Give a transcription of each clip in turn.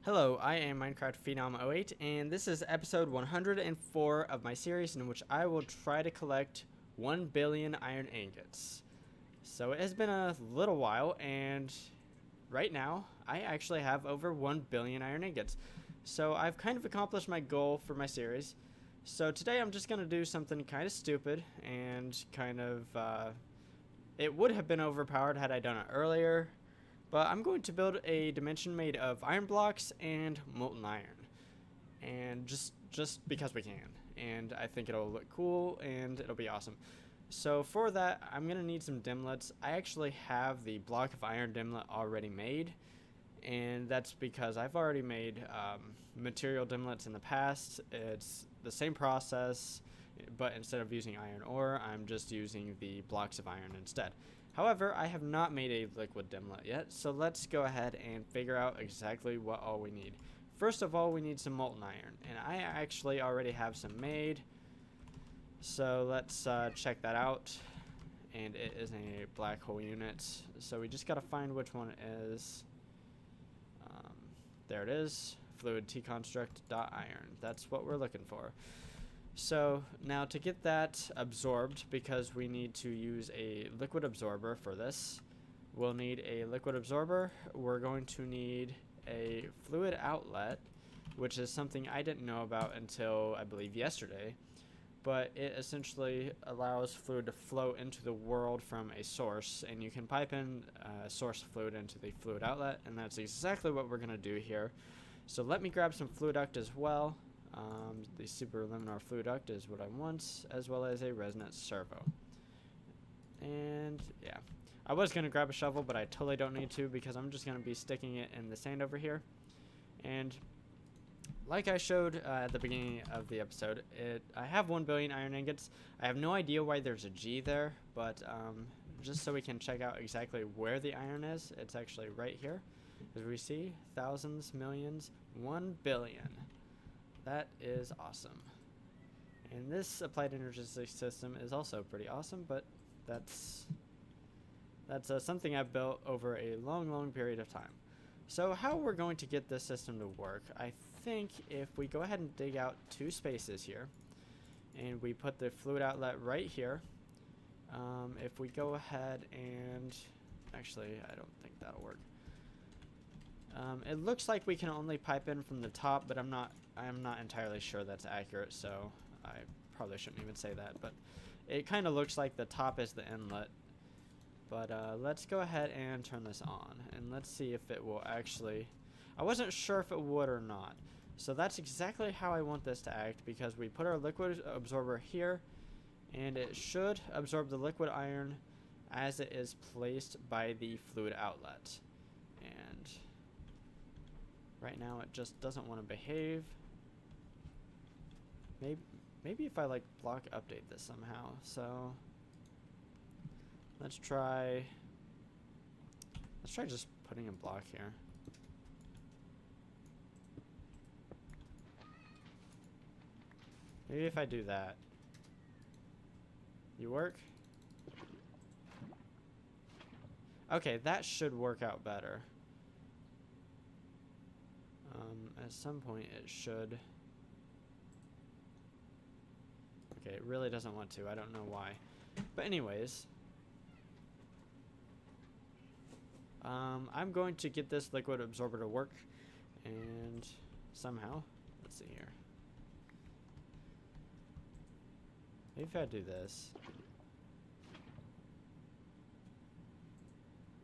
Hello, I am Minecraft Phenom 08, and this is episode 104 of my series in which I will try to collect 1 billion iron ingots. So it has been a little while, and right now I actually have over 1 billion iron ingots. So I've kind of accomplished my goal for my series. So today I'm just going to do something kind of stupid and it would have been overpowered had I done it earlier. But I'm going to build a dimension made of iron blocks and molten iron. And just because we can. And I think it'll look cool and it'll be awesome. So for that, I'm going to need some dimlets. I actually have the block of iron dimlet already made. And that's because I've already made material dimlets in the past. It's the same process, but instead of using iron ore, I'm just using the blocks of iron instead. However, I have not made a liquid dimlet yet, so let's go ahead and figure out exactly what all we need. First of all, we need some molten iron, and I actually already have some made, so let's check that out. And it is a black hole unit, so we just gotta find which one it is. There it is, fluid t-construct.iron. That's what we're looking for. So now to get that absorbed, because we need to use a liquid absorber for this, we'll need a liquid absorber. We're going to need a fluid outlet, which is something I didn't know about until I believe yesterday, but it essentially allows fluid to flow into the world from a source, and you can pipe in source fluid into the fluid outlet, and that's exactly what we're going to do here. So let me grab some fluid duct as well. The superluminar fluid duct is what I want, as well as a resonance servo. And yeah, I was going to grab a shovel, but I totally don't need to because I'm just going to be sticking it in the sand over here. And like I showed at the beginning of the episode, I have 1 billion iron ingots. I have no idea why there's a G there, but just so we can check out exactly where the iron is, it's actually right here. As we see, thousands, millions, 1 billion. That is awesome. And this applied energy system is also pretty awesome, but that's something I've built over a long period of time. So how we're going to get this system to work, I think if we go ahead and dig out 2 spaces here, and we put the fluid outlet right here, if we go ahead and, actually I don't think that'll work. It looks like we can only pipe in from the top, but I'm not entirely sure that's accurate, so I probably shouldn't even say that, but it kind of looks like the top is the inlet. But let's go ahead and turn this on, and let's see if it will actually... I wasn't sure if it would or not. So that's exactly how I want this to act, because we put our liquid absorber here, and it should absorb the liquid iron as it is placed by the fluid outlet. And right now it just doesn't want to behave. Maybe if I like block update this somehow. So let's try just putting a block here. Maybe if I do that. You work? Okay, that should work out better. At some point it should. Okay, it really doesn't want to. I don't know why. But anyways, I'm going to get this liquid absorber to work, and somehow, let's see here. Maybe if I do this.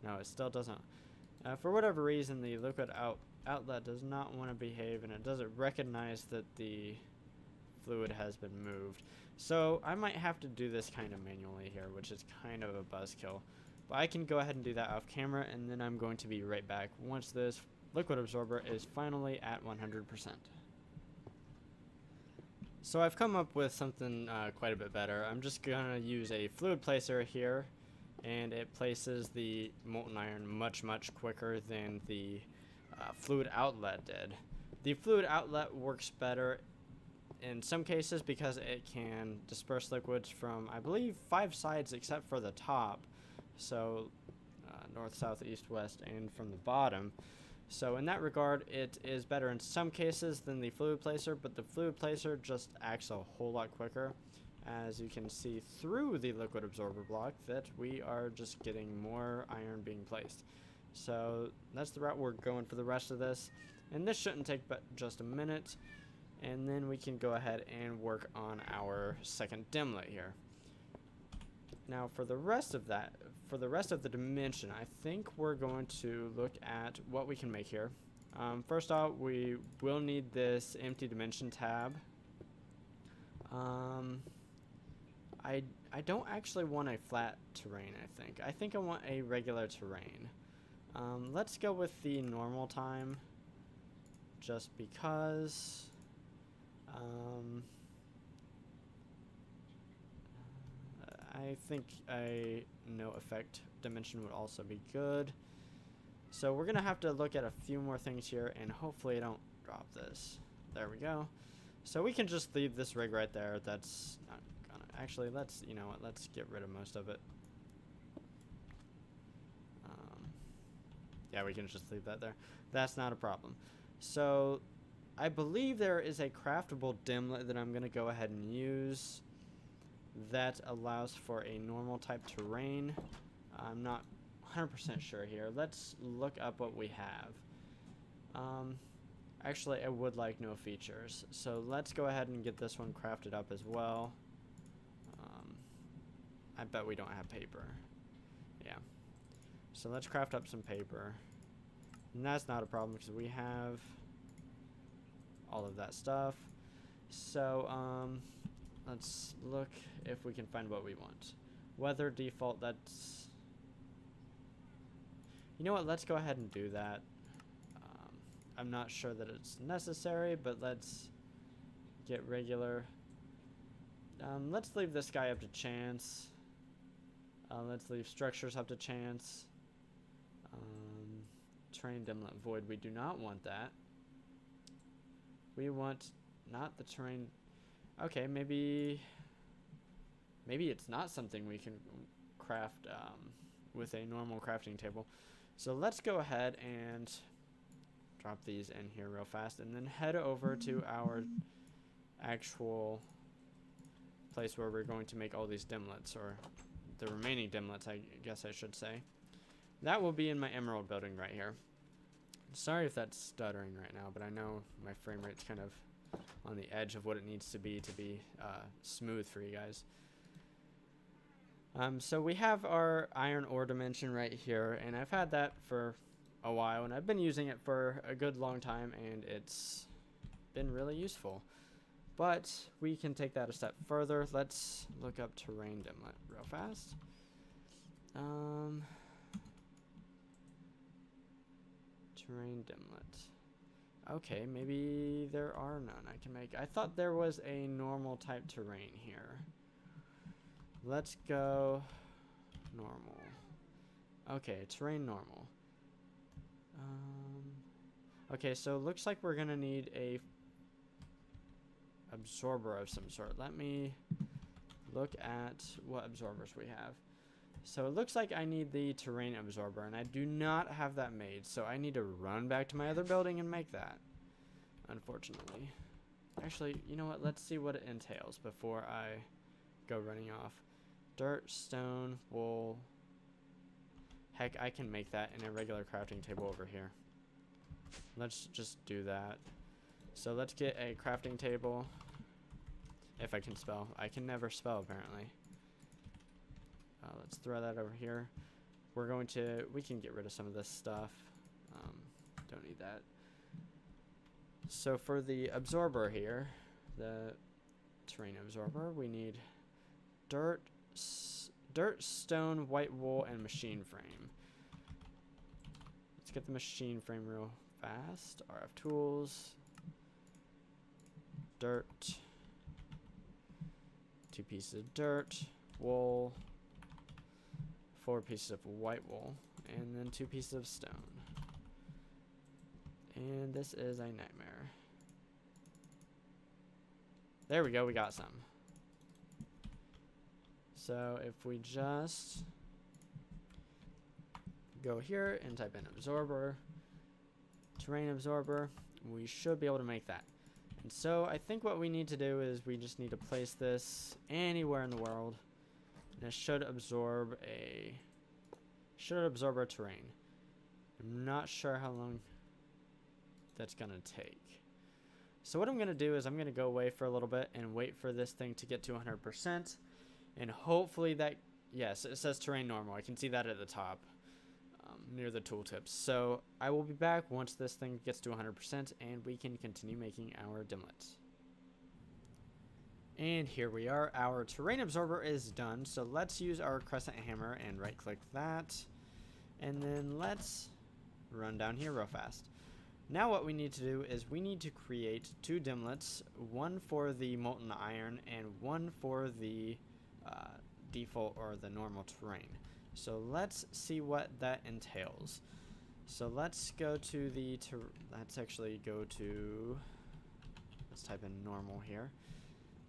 No, it still doesn't. For whatever reason, the liquid outlet does not want to behave, and it doesn't recognize that the fluid has been moved. So I might have to do this kind of manually here, which is kind of a buzzkill. But I can go ahead and do that off camera, and then I'm going to be right back once this liquid absorber is finally at 100%. So I've come up with something quite a bit better. I'm just going to use a fluid placer here, and it places the molten iron much quicker than the fluid outlet did. The fluid outlet works better in some cases because it can disperse liquids from, I believe, 5 sides except for the top. So north, south, east, west, and from the bottom. So in that regard, it is better in some cases than the fluid placer, but the fluid placer just acts a whole lot quicker. As you can see through the liquid absorber block that we are just getting more iron being placed. So that's the route we're going for the rest of this. And this shouldn't take but just a minute. And then we can go ahead and work on our second dimlet here. Now for the rest of that, for the rest of the dimension, I think we're going to look at what we can make here. First off, we will need this empty dimension tab. I don't actually want a flat terrain, I think. I think I want a regular terrain. Let's go with the normal time, just because. I think a no effect dimension would also be good. So we're gonna have to look at a few more things here, and hopefully I don't drop this. There we go. So we can just leave this rig right there. That's not gonna, actually, let's, you know what, let's get rid of most of it. Yeah, we can just leave that there. That's not a problem. So I believe there is a craftable dimlet that I'm gonna go ahead and use that allows for a normal type terrain. I'm not 100% sure here. Let's look up what we have. Actually, I would like no features, so let's go ahead and get this one crafted up as well. I bet we don't have paper. Yeah, so let's craft up some paper, and that's not a problem because we have all of that stuff. So let's look if we can find what we want. Weather default, that's, you know what, let's go ahead and do that. I'm not sure that it's necessary, but let's get regular. Let's leave this guy up to chance. Let's leave structures up to chance. Terrain dimlet void, we do not want that. We want not the terrain. Okay, maybe it's not something we can craft with a normal crafting table. So let's go ahead and drop these in here real fast, and then head over to our actual place where we're going to make all these dimlets, or the remaining dimlets, I guess I should say. That will be in my emerald building right here. Sorry if that's stuttering right now, but I know my frame rate's kind of on the edge of what it needs to be smooth for you guys. So we have our iron ore dimension right here, and I've had that for a while, and I've been using it for a good long time, and it's been really useful. But we can take that a step further. Let's look up terrain dimlet real fast. Terrain dimlet. Okay, maybe there are none I can make. I thought there was a normal type terrain here. Let's go normal. Okay, terrain normal. Okay, so it looks like we're gonna need a absorber of some sort. Let me look at what absorbers we have. So it looks like I need the terrain absorber, and I do not have that made, so I need to run back to my other building and make that, unfortunately. Actually, you know what, let's see what it entails before I go running off. Dirt, stone, wool. Heck, I can make that in a regular crafting table over here. Let's just do that. So let's get a crafting table. If I can spell. I can never spell, apparently. Let's throw that over here. We can get rid of some of this stuff. Don't need that. So for the absorber here, the terrain absorber, we need dirt, stone, white wool, and machine frame. Let's get the machine frame real fast. RF tools, dirt, 2 pieces of dirt, wool, 4 pieces of white wool, and then 2 pieces of stone. And this is a nightmare. There we go, we got some. So if we just go here and type in absorber, terrain absorber. We should be able to make that. And so I think what we need to do is we just need to place this anywhere in the world, and it should absorb our terrain. I'm not sure how long that's gonna take. So what I'm gonna do is I'm gonna go away for a little bit and wait for this thing to get to 100%, and hopefully that, yes, it says terrain normal. I can see that at the top near the tooltips. So I will be back once this thing gets to 100% and we can continue making our dimlets. And here we are. Our terrain absorber is done. So let's use our crescent hammer and right click that. And then let's run down here real fast. Now what we need to do is we need to create 2 dimlets, one for the molten iron and one for the default or the normal terrain. So let's see what that entails. So let's go to the, let's type in normal here.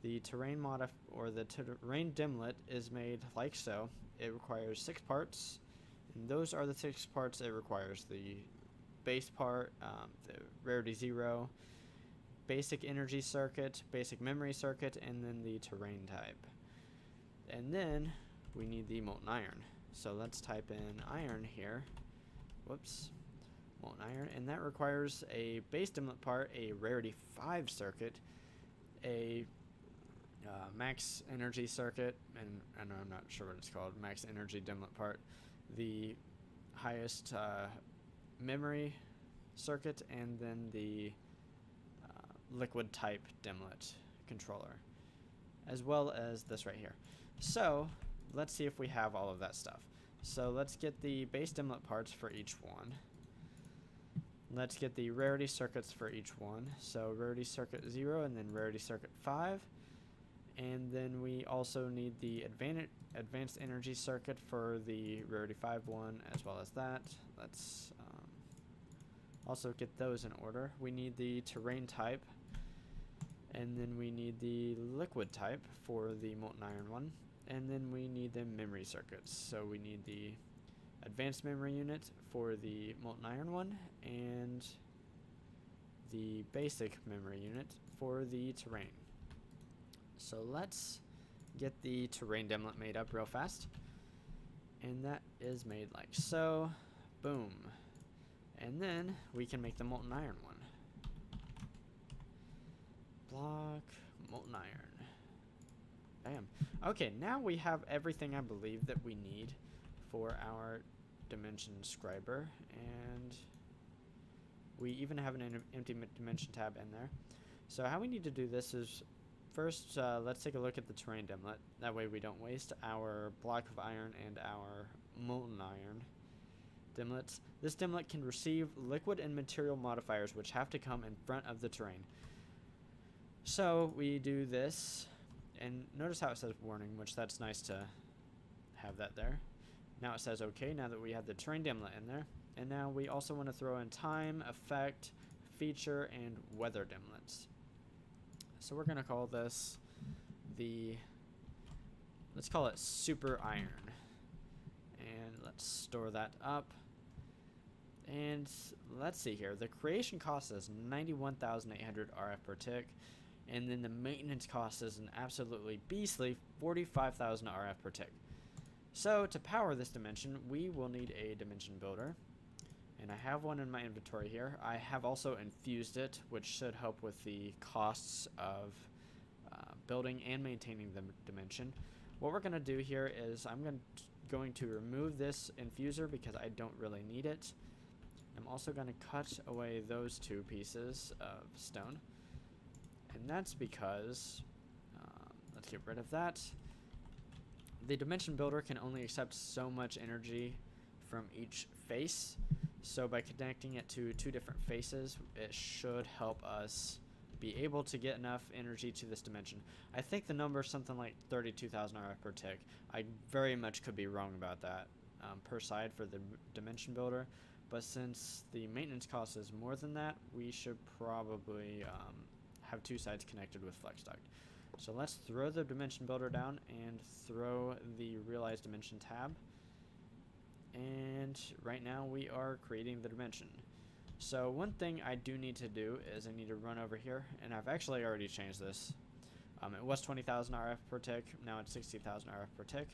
The terrain the terrain dimlet is made like so. It requires 6 parts, and those are the 6 parts it requires. The base part, the rarity 0, basic energy circuit, basic memory circuit, and then the terrain type. And then we need the molten iron. So let's type in iron here. Whoops. Molten iron. And that requires a base dimlet part, a rarity 5 circuit, a max energy circuit, and I'm not sure what it's called, max energy dimlet part, the highest memory circuit, and then the liquid type dimlet controller, as well as this right here. So let's see if we have all of that stuff. So let's get the base dimlet parts for each one. Let's get the rarity circuits for each one. So rarity circuit 0 and then rarity circuit 5. And then we also need the advanced energy circuit for the rarity 5 one, as well as that. Let's also get those in order. We need the terrain type, and then we need the liquid type for the molten iron one. And then we need the memory circuits. So we need the advanced memory unit for the molten iron one and the basic memory unit for the terrain. So let's get the terrain dimlet made up real fast. And that is made like so. Boom. And then we can make the molten iron one. Block, molten iron. Bam. Okay, now we have everything I believe that we need for our dimension scriber, and we even have an empty dimension tab in there. So how we need to do this is first let's take a look at the terrain dimlet. That way we don't waste our block of iron and our molten iron dimlets. This dimlet can receive liquid and material modifiers which have to come in front of the terrain. So we do this. And notice how it says warning, which that's nice to have that there. Now it says okay, now that we have the terrain dimlet in there. And now we also want to throw in time, effect, feature, and weather dimlets. So we're going to call this let's call it super iron. And let's store that up. And let's see here. The creation cost is 91,800 RF per tick. And then the maintenance cost is an absolutely beastly 45,000 RF per tick. So to power this dimension, we will need a dimension builder. And I have one in my inventory here. I have also infused it, which should help with the costs of building and maintaining the dimension. What we're going to do here is I'm going to remove this infuser because I don't really need it. I'm also going to cut away those 2 pieces of stone. And that's because, let's get rid of that. The dimension builder can only accept so much energy from each face. So by connecting it to 2 different faces, it should help us be able to get enough energy to this dimension. I think the number is something like 32,000 RF per tick. I very much could be wrong about that per side for the dimension builder. But since the maintenance cost is more than that, we should probably have 2 sides connected with flex duct. So let's throw the dimension builder down and throw the realize dimension tab. And right now we are creating the dimension. So one thing I do need to do is I need to run over here, and I've actually already changed this. It was 20,000 RF per tick, now it's 60,000 RF per tick.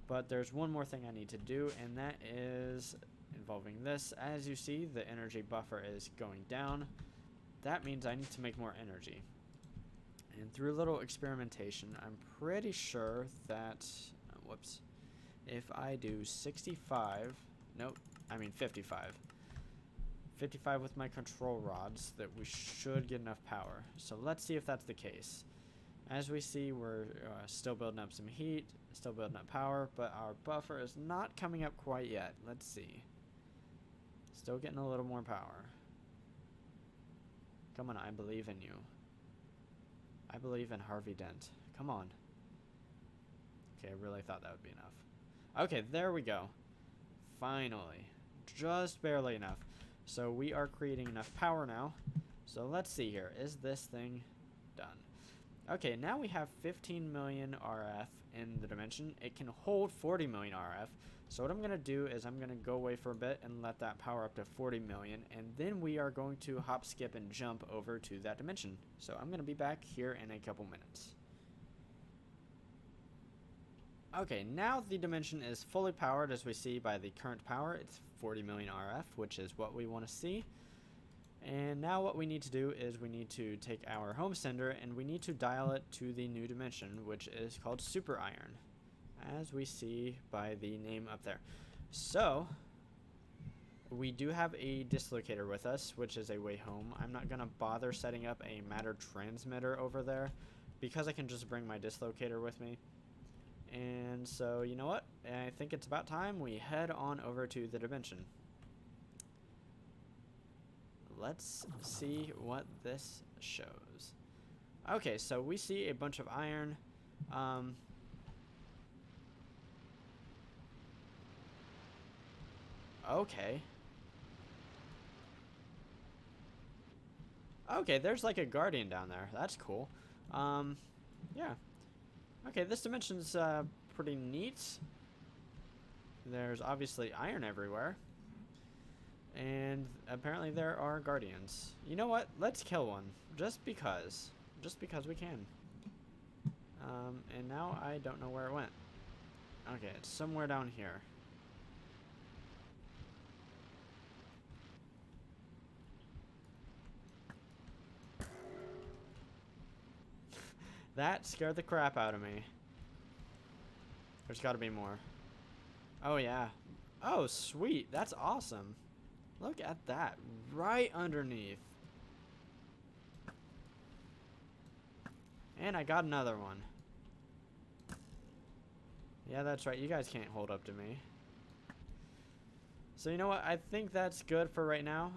But there's one more thing I need to do, and that is involving this. As you see, the energy buffer is going down. That means I need to make more energy. And through a little experimentation, I'm pretty sure that, whoops, if I do 65, nope, I mean 55. 55 with my control rods, that we should get enough power. So let's see if that's the case. As we see, we're still building up some heat, still building up power, but our buffer is not coming up quite yet. Let's see. Still getting a little more power. Come on, I believe in you. I believe in Harvey Dent. Come on. Okay, I really thought that would be enough. Okay, there we go. Finally. Just barely enough. So we are creating enough power now. So let's see here. Is this thing done? Okay, now we have 15 million RF in the dimension. It can hold 40 million RF. So what I'm going to do is I'm going to go away for a bit and let that power up to 40 million. And then we are going to hop, skip, and jump over to that dimension. So I'm going to be back here in a couple minutes. Okay, now the dimension is fully powered, as we see by the current power. It's 40 million RF, which is what we want to see. And now what we need to do is we need to take our home sender and we need to dial it to the new dimension, which is called Super Iron, as we see by the name up there. So we do have a dislocator with us, which is a way home. I'm not going to bother setting up a matter transmitter over there because I can just bring my dislocator with me. And so, you know what? I think it's about time we head on over to the dimension. Let's see what this shows. Okay, so we see a bunch of iron. Okay. Okay, there's like a guardian down there. That's cool. Yeah. Okay, this dimension's pretty neat. There's obviously iron everywhere. And apparently there are guardians. You know what? Let's kill one. Just because. Just because we can. And now I don't know where it went. Okay, it's somewhere down here. That scared the crap out of me. There's got to be more. Oh, yeah. Oh, sweet. That's awesome. Look at that. Right underneath. And I got another one. Yeah, that's right. You guys can't hold up to me. So, you know what? I think that's good for right now.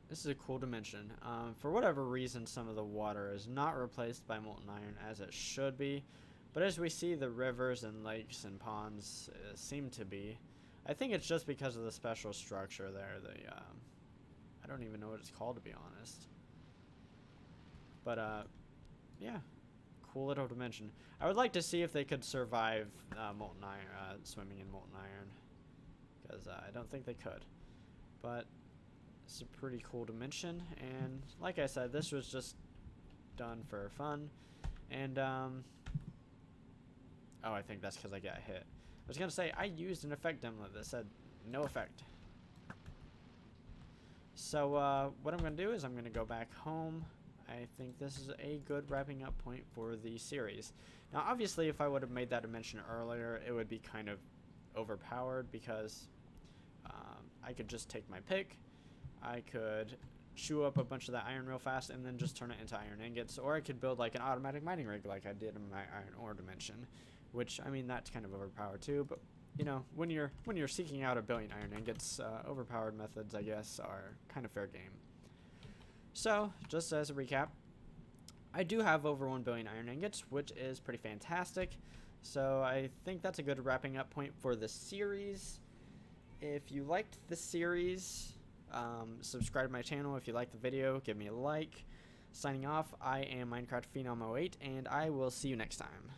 This is a cool dimension. For whatever reason, some of the water is not replaced by molten iron as it should be. But as we see, the rivers and lakes and ponds seem to be. I think it's just because of the special structure there. I don't even know what it's called, to be honest. But, yeah. Cool little dimension. I would like to see if they could survive molten iron, swimming in molten iron. Because I don't think they could. But it's a pretty cool dimension. And like I said, this was just done for fun. And, oh, I think that's because I got hit. I was going to say, I used an effect template that said no effect. So what I'm going to do is I'm going to go back home. I think this is a good wrapping up point for the series. Now, obviously, if I would have made that dimension earlier, it would be kind of overpowered because I could just take my pick. I could chew up a bunch of that iron real fast and then just turn it into iron ingots. Or I could build like an automatic mining rig like I did in my iron ore dimension. Which, I mean, that's kind of overpowered too, but, you know, when you're seeking out 1 billion iron ingots, overpowered methods, I guess, are kind of fair game. So, just as a recap, I do have over 1 billion iron ingots, which is pretty fantastic. So, I think that's a good wrapping up point for the series. If you liked the series, subscribe to my channel. If you liked the video, give me a like. Signing off, I am Minecraft Phenom 08, and I will see you next time.